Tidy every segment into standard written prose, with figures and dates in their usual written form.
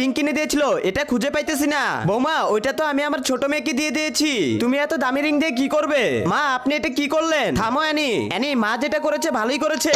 Ring কিনে দিয়েছিল, এটা খুঁজে পাইতেছি না। বৌমা ওইটা তো আমি আমার ছোট মেয়েকে দিয়ে দিয়েছি, তুমি এত দামি রিং দিয়ে কি করবে? মা আপনি এটা কি করলেন? থামো অ্যানি, অ্যানি মা যেটা করেছে ভালোই করেছে।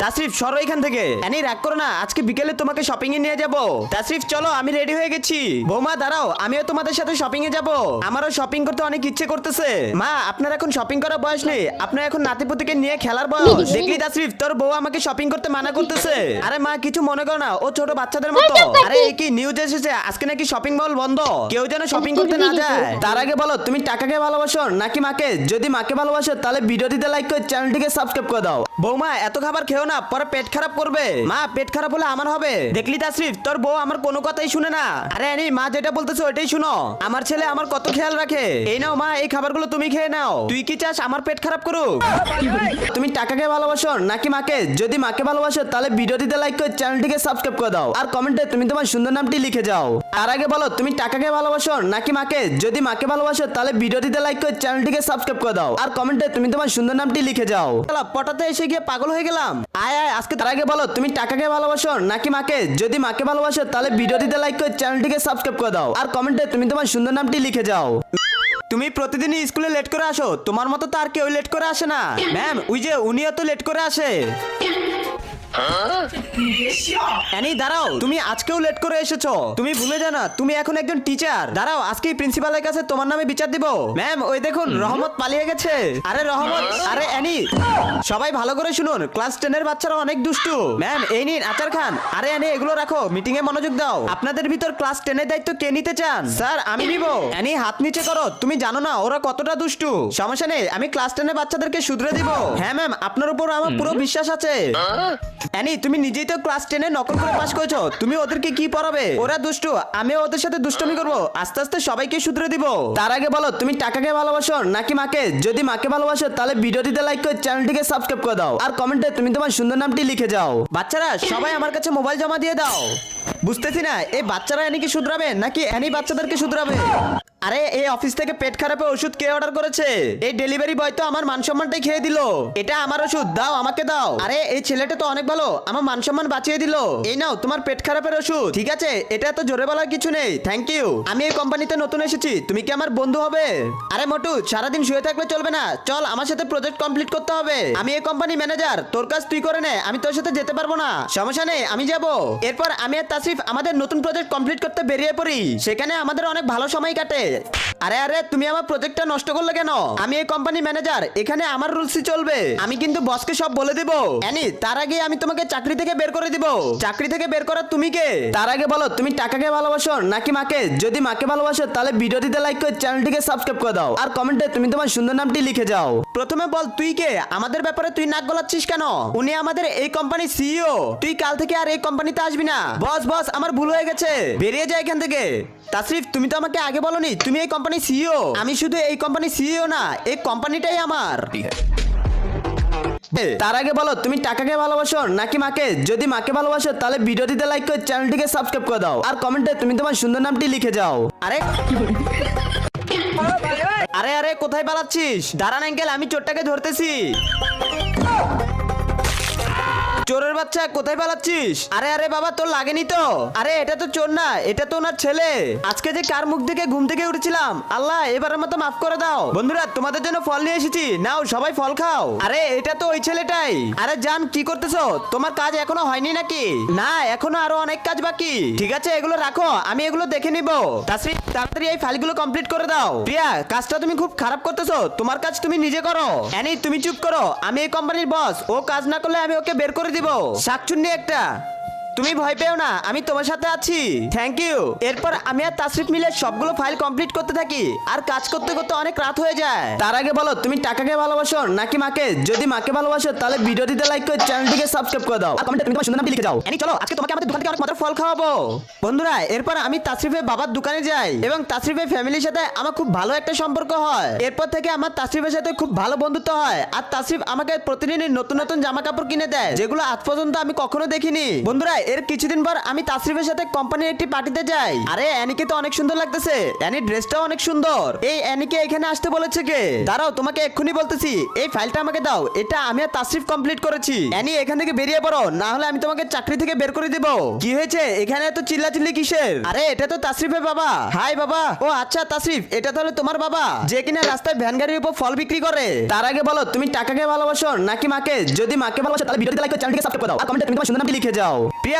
তাসরিফ সরো এখান থেকে। অ্যানি রাগ করো না, আজকে বিকেলে তোমাকে শপিং এ নিয়ে যাব। তাসরিফ চলো, আমি রেডি হয়ে গেছি। বৌমা দাঁড়াও, আমিও তোমাদের সাথে শপিং এ যাব, আমারও শপিং করতে অনেক ইচ্ছে করতেছে। মা আপনার এখন শপিং করার বয়স নেই, আপনার এখন নাতিপুতিকে নিয়ে খেলার বয়স। দেখলি তাসরিফ, তোর বউ আমাকে শপিং করতে মানা করতেছে। আরে মা কিছু মনে করো না, ও ছোট বাচ্চাদের মতো। আরে এই কি নিউজ এসেছে আজকে নাকি শপিং মল বন্ধ, কেউ যেন শপিং করতে না যায়। তার আগে বলো তুমি টাকাকে ভালোবাসো নাকি মাকে? যদি মাকে ভালোবাসো তাহলে ভিডিওটিতে লাইক করে চ্যানেলটিকে সাবস্ক্রাইব করে দাও। বৌমা এত খাবার খেও না, পরে পেট খারাপ করবে। মা পেট খারাপ হলে আমার হবে। দেখলি তাসরিফ, তোর বউ আমার কোনো কথাই শুনে না। আরে অ্যানি মা যেটা বলতেছে ওইটাই শুনো, আমার ছেলে আমার কত খেয়াল রাখে। এই নাও মা, এই খাবারগুলো তুমি খেয়ে নাও। তুই কি চাস আমার পেট খারাপ করুক? তুমি টাকাকে ভালোবাসো নাকি মাকে? যদি মাকে ভালোবাসো তাহলে ভিডিওটিতে লাইক করে চ্যানেলটিকে সাবস্ক্রাইব করে দাও, আর কমেন্টে তুমি তোমার সুন্দর নামটি লিখে যাও। তার আগে বলো তুমি টাকাকে ভালোবাসো নাকি মাকে? যদি মাকে ভালোবাসো তাহলে ভিডিওটিতে লাইক করে চ্যানেলটিকে সাবস্ক্রাইব করে দাও, আর কমেন্টে তুমি তোমার সুন্দর নামটি লিখে যাও। পটাতে এসে গিয়ে পাগল হয়ে গেলাম। আয় আয় আজকে। তার আগে বলো তুমি টাকাকে ভালোবাসো নাকি মাকে? যদি মাকে ভালোবাসো তাহলে ভিডিওটিতে লাইক করে চ্যানেলটিকে সাবস্ক্রাইব করে দাও, আর কমেন্টে তুমি তোমার সুন্দর নামটি লিখে যাও। তুমি প্রতিদিনই স্কুলে লেট করে আসো, তোমার মতো তো আর কেউ লেট করে আসে না। ম্যাম ওই যে উনিও তো লেট করে আসে। অ্যানি দাঁড়াও, তুমি আজকেও লেট করে এসেছো, তুমি ভুলে যাও না তুমি এখন একজন টিচার। দাঁড়াও আজকেই প্রিন্সিপালের কাছে তোমার নামে বিচার দিব। ম্যাম ওই দেখুন রহমত পালিয়ে গেছে। আরে রহমত, আরে অ্যানি সবাই ভালো করে শুনুন, ক্লাস 10 এর বাচ্চারা অনেক দুষ্টু। ম্যাম এই নিন আচার খান। আরে অ্যানি এগুলো রাখো, মিটিং এ মনোযোগ দাও। আপনাদের ভিতর ক্লাস 10 এর দায়িত্ব কে নিতে চান? স্যার আমি নিব। অ্যানি হাত নিচে করো, তুমি জানো না ওরা কতটা দুষ্টু। সমস্যা নেই, আমি ক্লাস 10 এর বাচ্চাদেরকে শুধরে দিব। হ্যাঁ ম্যাম আপনার উপর আমার পুরো বিশ্বাস আছে। অ্যানি তুমি নিজেই তো ক্লাস 10 এ নকল করে পাস করেছো, তুমি ওদেরকে কি পড়াবে? ওরা দুষ্টু, আমি ওদের সাথে দুষ্টুমি করব, আস্তে আস্তে সবাইকে শুধরে দিব। তার আগে বলো তুমি টাকাকে ভালোবাসো নাকি মাকে? যদি মাকে ভালোবাসো তাহলে ভিডিওটিতে লাইক করে চ্যানেলটিকে সাবস্ক্রাইব করে দাও, আর কমেন্টে তুমি তোমার সুন্দর নামটি লিখে যাও। বাচ্চারা সবাই আমার কাছে মোবাইল জমা দিয়ে দাও। বুঝতেছি না এই বাচ্চারা অ্যানিকে শুধরাবে নাকি অ্যানি বাচ্চাদেরকে শুধরাবে। আরে এই অফিস থেকে পেট খারাপে ওষুধ কে অর্ডার করেছে? এই ডেলিভারি বয় তো আমার মান সম্মানটাই খেয়ে দিল। এটা আমার ওষুধ, দাও আমাকে দাও। আরে এই ছেলেটা তো অনেক ভালো, আমার মান সম্মান বাঁচিয়ে দিল। এই নাও তোমার পেট খারাপের ওষুধ। ঠিক আছে এটা তো জোরে বলার কিছু নেই, থ্যাংক ইউ। আমি এই কোম্পানিতে নতুন এসেছি, তুমি কি আমার বন্ধু হবে? আরে মোটু সারাদিন শুয়ে থাকলে চলবে না, চল আমার সাথে প্রজেক্ট কমপ্লিট করতে হবে। আমি এই কোম্পানি ম্যানেজার, তোর কাজ তুই করে নে, আমি তোর সাথে যেতে পারবো না। সমস্যা নেই আমি যাব। এরপর আমি আর তাসরিফ আমাদের নতুন প্রজেক্ট কমপ্লিট করতে বেরিয়ে পড়ি, সেখানে আমাদের অনেক ভালো সময় কাটে। আরে আরে তুমি আমার প্রজেক্টটা নষ্ট করলে কেন? আমি এই কোম্পানি ম্যানেজার, এখানে আমার রুলসই চলবে, আমি কিন্তু বসকে সব বলে দেব। অ্যানি তার আগে আমি তোমাকে চাকরি থেকে বের করে দিব। চাকরি থেকে বের করার তুমি কে? তার আগে বলো তুমি টাকাকে ভালোবাসো নাকি মাকে? যদি মাকে ভালোবাসো তাহলে ভিডিওটিতে লাইক করে চ্যানেলটিকে সাবস্ক্রাইব করে দাও, আর কমেন্টে তুমি তোমার সুন্দর নামটি লিখে যাও। প্রথমে বল তুই কে? আমাদের ব্যাপারে তুই নাক গলাচ্ছিস কেন? উনি আমাদের এই কোম্পানির সিইও, তুই কাল থেকে আর এই কোম্পানিতে আসবি না। বস বস আমার ভুল হয়ে গেছে, বেরিয়ে যা এখান থেকে। তাসরিফ তুমি তো আমাকে আগে বলনি তুমি এই কোম্পানির সিইও। আমি শুধু এই কোম্পানির সিইও না, এই কোম্পানিটাই আমার। তার আগে বলো তুমি টাকাকে ভালোবাসো নাকি মাকে? যদি মাকে ভালোবাসো তাহলে ভিডিওটিতে লাইক করে চ্যানেলটিকে সাবস্ক্রাইব করে দাও, আর কমেন্টে তুমি তোমার সুন্দর নামটি লিখে যাও। আরে আরে আরে কোথায় পালাচ্ছিস? দাঁড়ান আঙ্কেল আমি চোরটাকে ধরতেছি। চোরের বাচ্চা কোথায় পালাচ্ছিস? আরে আরে বাবা তোর লাগেনি তো? আরে এটা তো চোর না, এটা তো ওনার ছেলে। আজকে যে কার মুখ থেকে ঘুম থেকে উঠেছিলাম, আল্লাহ এবারের মতো মাফ করে দাও। বন্ধুরা তোমাদের জন্য ফল নিয়ে এসেছি, নাও সবাই ফল খাও। আরে এটা তো ওই ছেলেটাই। আরে জান কি করতেছো? তোমার কাজ এখনো হয়নি নাকি? না এখনো আরো অনেক কাজ বাকি। ঠিক আছে এগুলো রাখো, আমি এগুলো দেখে নিব। তাসরিফ তাড়াতাড়ি এই ফাইলগুলো কমপ্লিট করে দাও। প্রিয়া কাজটা তুমি খুব খারাপ করতেছো, তোমার কাজ তুমি নিজে করো। অ্যানি তুমি চুপ করো, আমি এই কোম্পানির বস, ও কাজ না করলে আমি ওকে বের করে দিব। শাকচুন্নি একটা। তুমি ভয় পেও না, আমি তোমার সাথে আছি। Thank you. এরপর আমি আর তাসরিফ মিলে সবগুলো ফাইল কমপ্লিট করতে থাকি, আর কাজ করতে করতে অনেক রাত হয়ে যায়। তার আগে বলো তুমি টাকাকে ভালোবাসো নাকি মাকে? যদি মাকে ভালোবাসো তাহলে ভিডিওটিতে লাইক করে চ্যানেলটিকে সাবস্ক্রাইব করে দাও, আর কমেন্টে তুমি তোমার সুন্দর নামটি লিখে যাও। এনি চলো আজকে তোমাকে আমাদের দোকান থেকে অনেক মজার ফল খাওয়াবো। বন্ধুরা এরপর আমি তাসরিফের বাবার দোকানে যাই, এবং তাসরিফের ফ্যামিলির সাথে আমার খুব ভালো একটা সম্পর্ক হয়। এরপর থেকে আমার তাসরিফের সাথে খুব ভালো বন্ধুত্ব হয়, আর তাসরিফ আমাকে প্রতিদিন নতুন নতুন জামা কাপড় কিনে দেয়, যেগুলো আজ পর্যন্ত আমি কখনো দেখিনি। বন্ধুরা এর কিছুদিন পর আমি তাসরিফের সাথে কোম্পানির একটি পার্টিতে যাই। আরে অ্যানিকে তো অনেক সুন্দর লাগতেছে, অ্যানি ড্রেসটাও অনেক সুন্দর। এই অ্যানিকে এখানে আসতে বলেছে কে? দাঁড়াও তোমাকে এক্ষুনি বলতেছি। এই ফাইলটা আমাকে দাও, এটা আমি আর তাসরিফ কমপ্লিট করেছি। অ্যানি এখান থেকে বেরিয়ে পড়ো, না হলে আমি তোমাকে চাকরি থেকে বের করে দেব। কি হয়েছে এখানে এত চিল্লাচিল্লি কিসের? আরে এটা তো তাসরিফের বাবা। হাই বাবা। ও আচ্ছা তাসরিফ, এটা তাহলে তোমার বাবা যে কিনা রাস্তায় ভ্যান গাড়ির উপর ফল বিক্রি করে। তার আগে বলো তুমি টাকাকে ভালোবাসো নাকি মাকে? যদি মাকে ভালোবাসো তাহলে ভিডিওতে লাইক করে চ্যানেলটিকে সাবস্ক্রাইব করে দাও আর কমেন্টে তুমি তোমার সুন্দর নামটি লিখে যাও। প্রিয়া